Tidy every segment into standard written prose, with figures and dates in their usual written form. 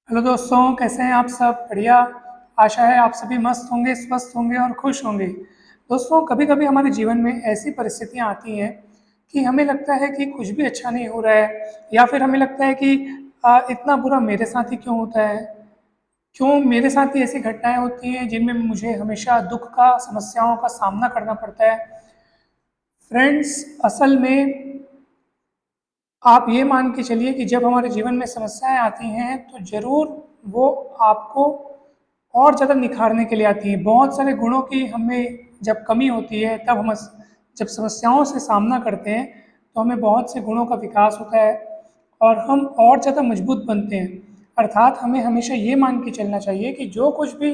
Hello दोस्तों, कैसे हैं आप सब? बढ़िया। आशा है आप सभी मस्त होंगे, स्वस्थ होंगे और खुश होंगे। दोस्तों, कभी कभी हमारे जीवन में ऐसी परिस्थितियां आती हैं कि हमें लगता है कि कुछ भी अच्छा नहीं हो रहा है, या फिर हमें लगता है कि इतना बुरा मेरे साथ ही क्यों होता है। क्यों मेरे साथ ही ऐसी घटनाएं होती हैं जिनमें मुझे हमेशा दुख का, समस्याओं का सामना करना पड़ता है। फ्रेंड्स, असल में आप ये मान के चलिए कि जब हमारे जीवन में समस्याएं आती हैं तो ज़रूर वो आपको और ज़्यादा निखारने के लिए आती हैं। बहुत सारे गुणों की हमें जब कमी होती है, तब हम जब समस्याओं से सामना करते हैं तो हमें बहुत से गुणों का विकास होता है और हम और ज़्यादा मजबूत बनते हैं। अर्थात हमें हमेशा ये मान के चलना चाहिए कि जो कुछ भी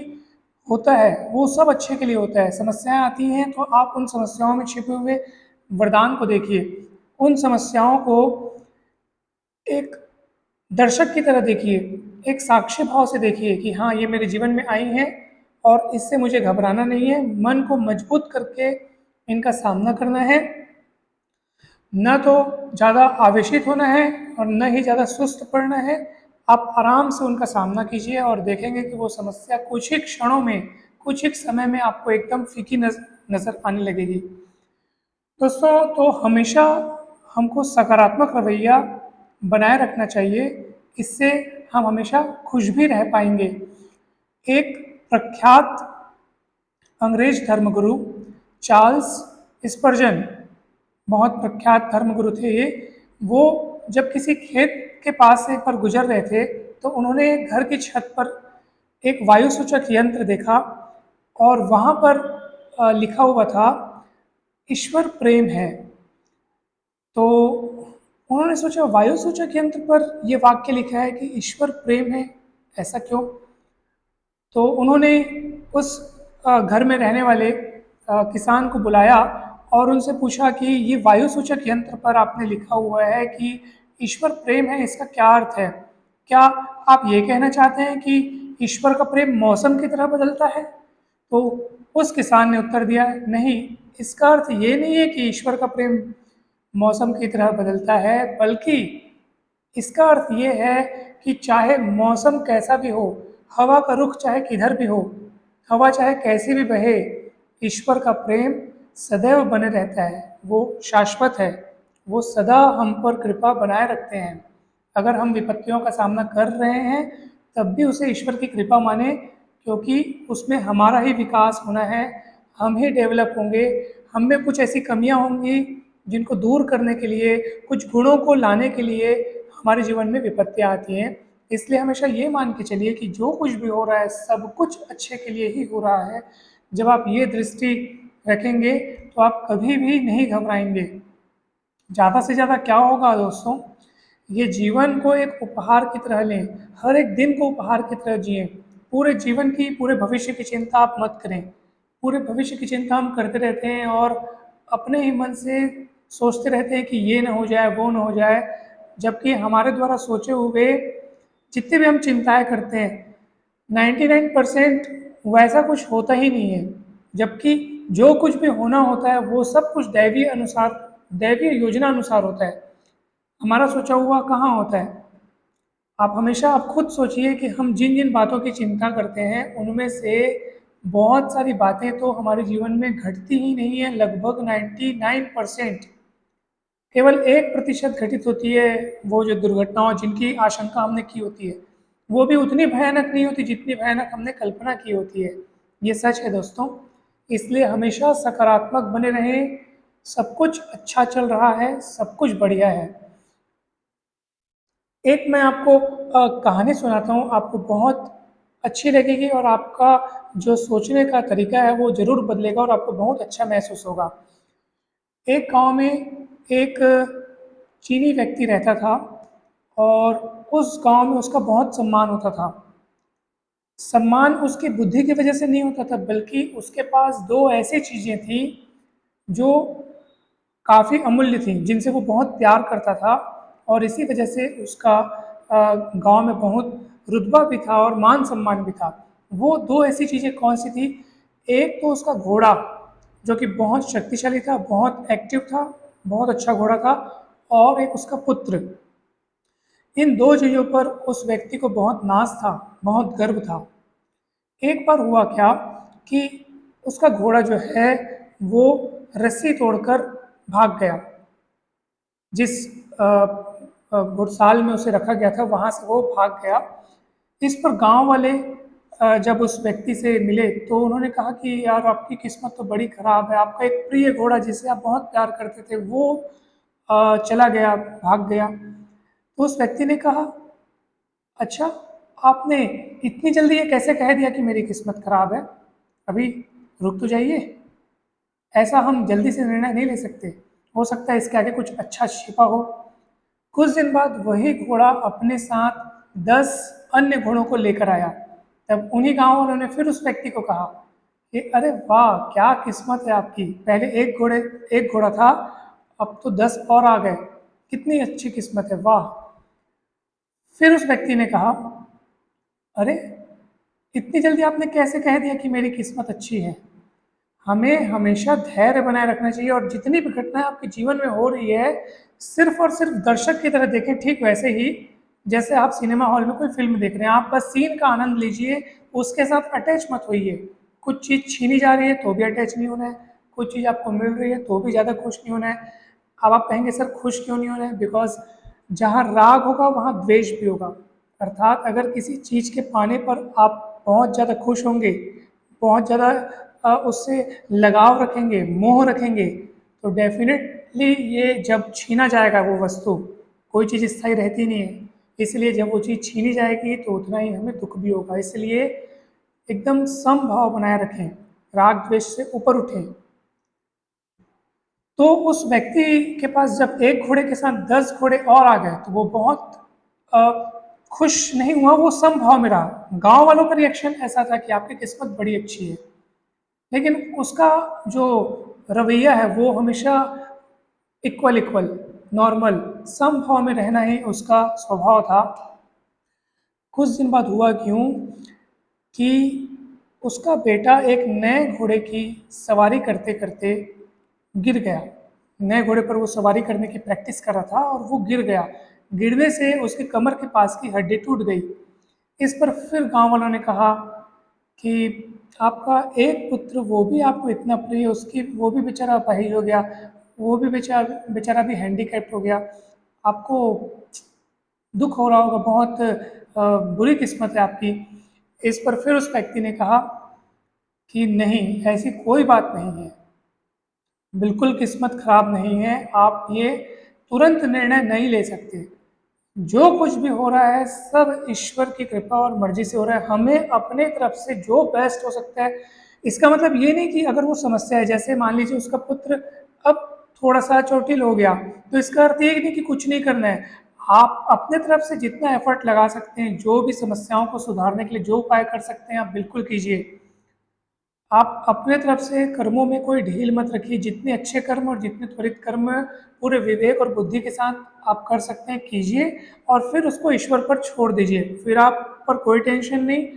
होता है वो सब अच्छे के लिए होता है। समस्याएं आती हैं तो आप उन समस्याओं में छिपे हुए वरदान को देखिए। उन समस्याओं को एक दर्शक की तरह देखिए, एक साक्षी भाव से देखिए कि हाँ, ये मेरे जीवन में आई हैं और इससे मुझे घबराना नहीं है। मन को मजबूत करके इनका सामना करना है, न तो ज़्यादा आवेशित होना है और न ही ज़्यादा सुस्त पड़ना है। आप आराम से उनका सामना कीजिए और देखेंगे कि वो समस्या कुछ ही क्षणों में, कुछ ही समय में आपको एकदम फीकी नज़र आने लगेगी। दोस्तों, तो हमेशा हमको सकारात्मक रवैया बनाए रखना चाहिए। इससे हम हमेशा खुश भी रह पाएंगे। एक प्रख्यात अंग्रेज धर्मगुरु चार्ल्स स्पर्जन, बहुत प्रख्यात धर्मगुरु थे ये। वो जब किसी खेत के पास से एक बार गुजर रहे थे तो उन्होंने घर की छत पर एक वायु सूचक यंत्र देखा और वहाँ पर लिखा हुआ था, ईश्वर प्रेम है। तो उन्होंने सोचा, वायु सूचक यंत्र पर यह वाक्य लिखा है कि ईश्वर प्रेम है, ऐसा क्यों? तो उन्होंने उस घर में रहने वाले किसान को बुलाया और उनसे पूछा कि ये वायु सूचक यंत्र पर आपने लिखा हुआ है कि ईश्वर प्रेम है, इसका क्या अर्थ है? क्या आप ये कहना चाहते हैं कि ईश्वर का प्रेम मौसम की तरह बदलता है? तो उस किसान ने उत्तर दिया, नहीं, इसका अर्थ ये नहीं है कि ईश्वर का प्रेम मौसम की तरह बदलता है, बल्कि इसका अर्थ ये है कि चाहे मौसम कैसा भी हो, हवा का रुख चाहे किधर भी हो, हवा चाहे कैसी भी बहे, ईश्वर का प्रेम सदैव बने रहता है। वो शाश्वत है, वो सदा हम पर कृपा बनाए रखते हैं। अगर हम विपत्तियों का सामना कर रहे हैं तब भी उसे ईश्वर की कृपा माने, क्योंकि उसमें हमारा ही विकास होना है। हम ही डेवलप होंगे। हम में कुछ ऐसी कमियां होंगी जिनको दूर करने के लिए, कुछ गुणों को लाने के लिए हमारे जीवन में विपत्तियां आती हैं। इसलिए हमेशा ये मान के चलिए कि जो कुछ भी हो रहा है सब कुछ अच्छे के लिए ही हो रहा है। जब आप ये दृष्टि रखेंगे तो आप कभी भी नहीं घबराएंगे। ज़्यादा से ज़्यादा क्या होगा दोस्तों, ये जीवन को एक उपहार की तरह लें, हर एक दिन को उपहार की तरह जिएं। पूरे जीवन की, पूरे भविष्य की चिंता आप मत करें। पूरे भविष्य की चिंता हम करते रहते हैं और अपने ही मन से सोचते रहते हैं कि ये ना हो जाए, वो ना हो जाए, जबकि हमारे द्वारा सोचे हुए जितने भी हम चिंताएं करते हैं, 99% वैसा कुछ होता ही नहीं है। जबकि जो कुछ भी होना होता है वो सब कुछ दैवीय अनुसार, दैवीय योजना अनुसार होता है। हमारा सोचा हुआ कहाँ होता है? आप खुद सोचिए कि हम जिन जिन बातों की चिंता करते हैं उनमें से बहुत सारी बातें तो हमारे जीवन में घटती ही नहीं है। लगभग 99%, केवल 1% घटित होती है। वो जो दुर्घटनाओं जिनकी आशंका हमने की होती है वो भी उतनी भयानक नहीं होती जितनी भयानक हमने कल्पना की होती है। ये सच है दोस्तों। इसलिए हमेशा सकारात्मक बने रहें। सब कुछ अच्छा चल रहा है, सब कुछ बढ़िया है। एक मैं आपको कहानी सुनाता हूँ, आपको बहुत अच्छी लगेगी और आपका जो सोचने का तरीका है वो ज़रूर बदलेगा और आपको बहुत अच्छा महसूस होगा। एक गांव में एक चीनी व्यक्ति रहता था और उस गांव में उसका बहुत सम्मान होता था। सम्मान उसकी बुद्धि की वजह से नहीं होता था, बल्कि उसके पास दो ऐसी चीज़ें थी जो काफ़ी अमूल्य थी, जिनसे वो बहुत प्यार करता था और इसी वजह से उसका गांव में बहुत रुतबा भी था और मान सम्मान भी था। वो दो ऐसी चीज़ें कौन सी थी? एक तो उसका घोड़ा, जो कि बहुत शक्तिशाली था, बहुत एक्टिव था, बहुत अच्छा घोड़ा था, और एक उसका पुत्र। इन दो चीज़ों पर उस व्यक्ति को बहुत नाज था, बहुत गर्व था। एक बार हुआ क्या कि उसका घोड़ा जो है वो रस्सी तोड़कर भाग गया। जिस घुड़साल में उसे रखा गया था वहाँ से वो भाग गया। इस पर गांव वाले जब उस व्यक्ति से मिले तो उन्होंने कहा कि यार आपकी किस्मत तो बड़ी खराब है, आपका एक प्रिय घोड़ा जिसे आप बहुत प्यार करते थे वो चला गया, भाग गया। तो उस व्यक्ति ने कहा, अच्छा, आपने इतनी जल्दी ये कैसे कह दिया कि मेरी किस्मत खराब है? अभी रुक तो जाइए, ऐसा हम जल्दी से निर्णय नहीं ले सकते, हो सकता है इसके आगे कुछ अच्छा छिपा हो। कुछ दिन बाद वही घोड़ा अपने साथ 10 अन्य घोड़ों को लेकर आया। तब उन्हीं गांव वालों ने फिर उस व्यक्ति को कहा कि अरे वाह, क्या किस्मत है आपकी, पहले एक घोड़ा था, अब तो 10 और आ गए, कितनी अच्छी किस्मत है, वाह। फिर उस व्यक्ति ने कहा, अरे इतनी जल्दी आपने कैसे कह दिया कि मेरी किस्मत अच्छी है? हमें हमेशा धैर्य बनाए रखना चाहिए और जितनी भी घटनाएं आपके जीवन में हो रही है सिर्फ और सिर्फ दर्शक की तरह देखें, ठीक वैसे ही जैसे आप सिनेमा हॉल में कोई फिल्म देख रहे हैं। आप बस सीन का आनंद लीजिए, उसके साथ अटैच मत होइए। कुछ चीज़ छीनी जा रही है तो भी अटैच नहीं होना है, कुछ चीज़ आपको मिल रही है तो भी ज़्यादा खुश नहीं होना है। अब आप कहेंगे सर खुश क्यों नहीं होना है? बिकॉज जहाँ राग होगा वहाँ द्वेष भी होगा। अर्थात अगर किसी चीज़ के पाने पर आप बहुत ज़्यादा खुश होंगे, बहुत ज़्यादा उससे लगाव रखेंगे, मोह रखेंगे, तो डेफिनेटली ये जब छीना जाएगा वो वस्तु, कोई चीज़ स्थायी रहती नहीं है, इसलिए जब वो चीज़ छीनी जाएगी तो उतना ही हमें दुख भी होगा। इसलिए एकदम समभाव बनाए रखें, राग द्वेष से ऊपर उठें। तो उस व्यक्ति के पास जब एक घोड़े के साथ 10 घोड़े और आ गए तो वो बहुत अ, खुश नहीं हुआ, वो समभाव में रहा। गांव वालों का रिएक्शन ऐसा था कि आपकी किस्मत बड़ी अच्छी है, लेकिन उसका जो रवैया है वो हमेशा इक्वल इक्वल, नॉर्मल, समभाव में रहना ही उसका स्वभाव था। कुछ दिन बाद हुआ क्यों कि उसका बेटा एक नए घोड़े की सवारी करते करते गिर गया। नए घोड़े पर वो सवारी करने की प्रैक्टिस कर रहा था और वो गिर गया। गिरने से उसके कमर के पास की हड्डी टूट गई। इस पर फिर गांव वालों ने कहा कि आपका एक पुत्र, वो भी आपको इतना प्रिय, उसकी वो भी बेचारा अपाहिज हो गया, वो भी बेचारा बेचारा भी हैंडीकैप्ट हो गया, आपको दुख हो रहा होगा, बहुत बुरी किस्मत है आपकी। इस पर फिर उस व्यक्ति ने कहा कि नहीं, ऐसी कोई बात नहीं है, बिल्कुल किस्मत खराब नहीं है, आप ये तुरंत निर्णय नहीं ले सकते। जो कुछ भी हो रहा है सब ईश्वर की कृपा और मर्जी से हो रहा है, हमें अपने तरफ से जो बेस्ट हो सकता है। इसका मतलब ये नहीं कि अगर वो समस्या है, जैसे मान लीजिए उसका पुत्र अब थोड़ा सा चोटिल हो गया, तो इसका अर्थ ये नहीं कि कुछ नहीं करना है। आप अपने तरफ से जितना एफर्ट लगा सकते हैं, जो भी समस्याओं को सुधारने के लिए जो उपाय कर सकते हैं आप बिल्कुल कीजिए। आप अपने तरफ से कर्मों में कोई ढील मत रखिए, जितने अच्छे कर्म और जितने त्वरित कर्म पूरे विवेक और बुद्धि के साथ आप कर सकते हैं कीजिए, और फिर उसको ईश्वर पर छोड़ दीजिए। फिर आप पर कोई टेंशन नहीं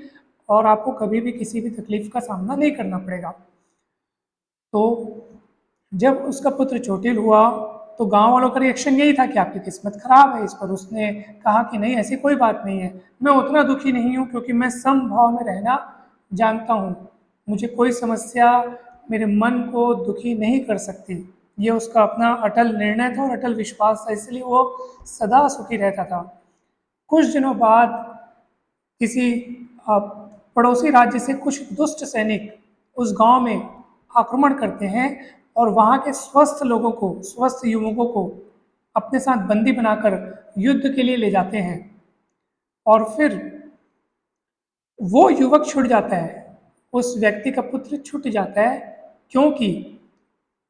और आपको कभी भी किसी भी तकलीफ का सामना नहीं करना पड़ेगा। तो जब उसका पुत्र चोटिल हुआ तो गांव वालों का रिएक्शन यही था कि आपकी किस्मत खराब है। इस पर उसने कहा कि नहीं, ऐसी कोई बात नहीं है, मैं उतना दुखी नहीं हूँ क्योंकि मैं समभाव में रहना जानता हूँ, मुझे कोई समस्या मेरे मन को दुखी नहीं कर सकती। ये उसका अपना अटल निर्णय था और अटल विश्वास था, इसलिए वो सदा सुखी रहता था। कुछ दिनों बाद किसी पड़ोसी राज्य से कुछ दुष्ट सैनिक उस गांव में आक्रमण करते हैं और वहाँ के स्वस्थ लोगों को, स्वस्थ युवकों को अपने साथ बंदी बनाकर युद्ध के लिए ले जाते हैं। और फिर वो युवक छूट जाता है, उस व्यक्ति का पुत्र छूट जाता है, क्योंकि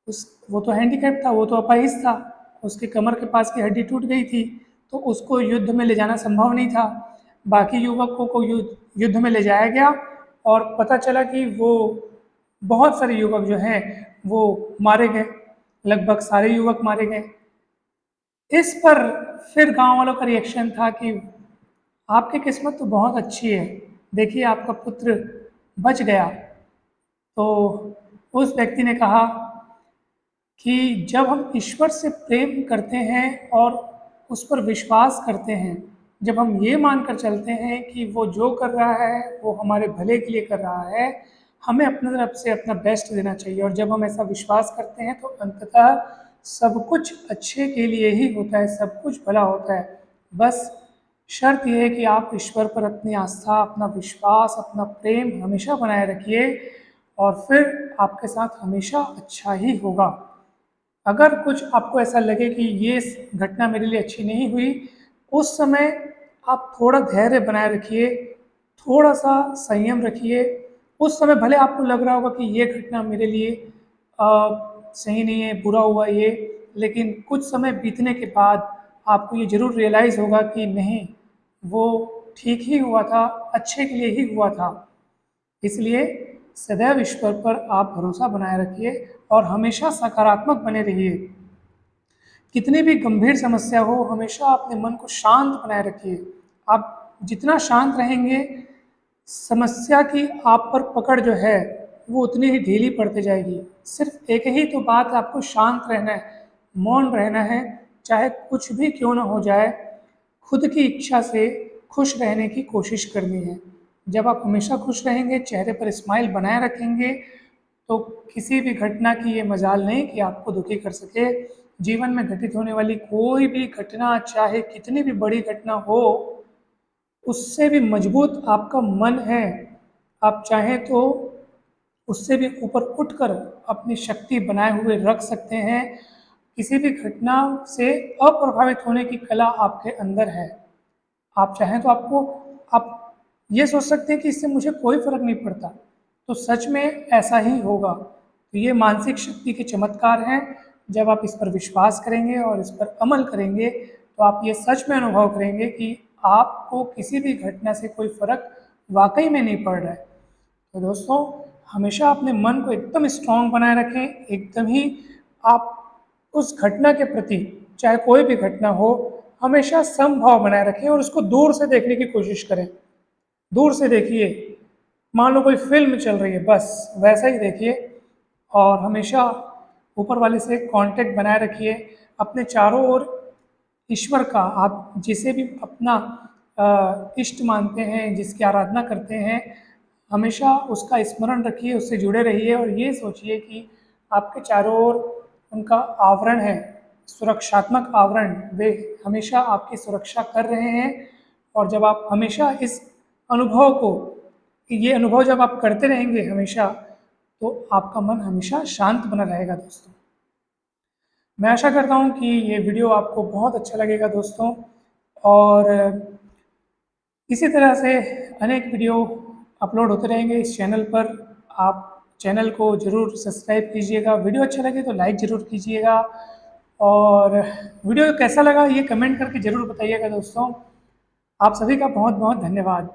उस वो तो हैंडीकैप था, वो तो अपाहिज था, उसके कमर के पास की हड्डी टूट गई थी, तो उसको युद्ध में ले जाना संभव नहीं था। बाकी युवकों को युद्ध में ले जाया गया और पता चला कि वो बहुत सारे युवक जो हैं वो मारे गए, लगभग सारे युवक मारे गए। इस पर फिर गांव वालों का रिएक्शन था कि आपकी किस्मत तो बहुत अच्छी है, देखिए आपका पुत्र बच गया। तो उस व्यक्ति ने कहा कि जब हम ईश्वर से प्रेम करते हैं और उस पर विश्वास करते हैं जब हम ये मानकर चलते हैं कि वो जो कर रहा है वो हमारे भले के लिए कर रहा है, हमें अपनी तरफ से अपना बेस्ट देना चाहिए, और जब हम ऐसा विश्वास करते हैं तो अंततः सब कुछ अच्छे के लिए ही होता है, सब कुछ भला होता है। बस शर्त यह है कि आप ईश्वर पर अपनी आस्था, अपना विश्वास, अपना प्रेम हमेशा बनाए रखिए, और फिर आपके साथ हमेशा अच्छा ही होगा। अगर कुछ आपको ऐसा लगे कि ये घटना मेरे लिए अच्छी नहीं हुई, उस समय आप थोड़ा धैर्य बनाए रखिए, थोड़ा सा संयम रखिए। उस समय भले आपको लग रहा होगा कि ये घटना मेरे लिए सही नहीं है, बुरा हुआ ये, लेकिन कुछ समय बीतने के बाद आपको ये ज़रूर रियलाइज़ होगा कि नहीं, वो ठीक ही हुआ था, अच्छे के लिए ही हुआ था। इसलिए सदैव ईश्वर पर आप भरोसा बनाए रखिए और हमेशा सकारात्मक बने रहिए। कितनी भी गंभीर समस्या हो, हमेशा अपने मन को शांत बनाए रखिए। आप जितना शांत रहेंगे, समस्या की आप पर पकड़ जो है वो उतनी ही ढीली पड़ती जाएगी। सिर्फ एक ही तो बात है, आपको शांत रहना है, मौन रहना है, चाहे कुछ भी क्यों ना हो जाए, खुद की इच्छा से खुश रहने की कोशिश करनी है। जब आप हमेशा खुश रहेंगे, चेहरे पर स्माइल बनाए रखेंगे, तो किसी भी घटना की ये मजाल नहीं कि आपको दुखी कर सके। जीवन में घटित होने वाली कोई भी घटना, चाहे कितनी भी बड़ी घटना हो, उससे भी मजबूत आपका मन है। आप चाहें तो उससे भी ऊपर उठकर अपनी शक्ति बनाए हुए रख सकते हैं। किसी भी घटना से अप्रभावित होने की कला आपके अंदर है। आप चाहें तो आप ये सोच सकते हैं कि इससे मुझे कोई फ़र्क नहीं पड़ता, तो सच में ऐसा ही होगा। तो ये मानसिक शक्ति के चमत्कार हैं। जब आप इस पर विश्वास करेंगे और इस पर अमल करेंगे, तो आप ये सच में अनुभव करेंगे कि आपको किसी भी घटना से कोई फ़र्क वाक़ई में नहीं पड़ रहा है। तो दोस्तों, हमेशा अपने मन को एकदम स्ट्रॉन्ग बनाए रखें, एकदम ही आप उस घटना के प्रति, चाहे कोई भी घटना हो, हमेशा समभाव बनाए रखें और उसको दूर से देखने की कोशिश करें। दूर से देखिए, मान लो कोई फ़िल्म चल रही है, बस वैसा ही देखिए, और हमेशा ऊपर वाले से कांटेक्ट बनाए रखिए। अपने चारों ओर ईश्वर का, आप जिसे भी अपना इष्ट मानते हैं, जिसकी आराधना करते हैं, हमेशा उसका स्मरण रखिए, उससे जुड़े रहिए, और ये सोचिए कि आपके चारों ओर उनका आवरण है, सुरक्षात्मक आवरण, वे हमेशा आपकी सुरक्षा कर रहे हैं। और जब आप हमेशा इस अनुभव को, ये अनुभव जब आप करते रहेंगे हमेशा, तो आपका मन हमेशा शांत बना रहेगा दोस्तों। मैं आशा करता हूँ कि ये वीडियो आपको बहुत अच्छा लगेगा दोस्तों, और इसी तरह से अनेक वीडियो अपलोड होते रहेंगे इस चैनल पर। आप चैनल को ज़रूर सब्सक्राइब कीजिएगा, वीडियो अच्छा लगे तो लाइक ज़रूर कीजिएगा, और वीडियो कैसा लगा ये कमेंट करके ज़रूर बताइएगा दोस्तों। आप सभी का बहुत बहुत धन्यवाद।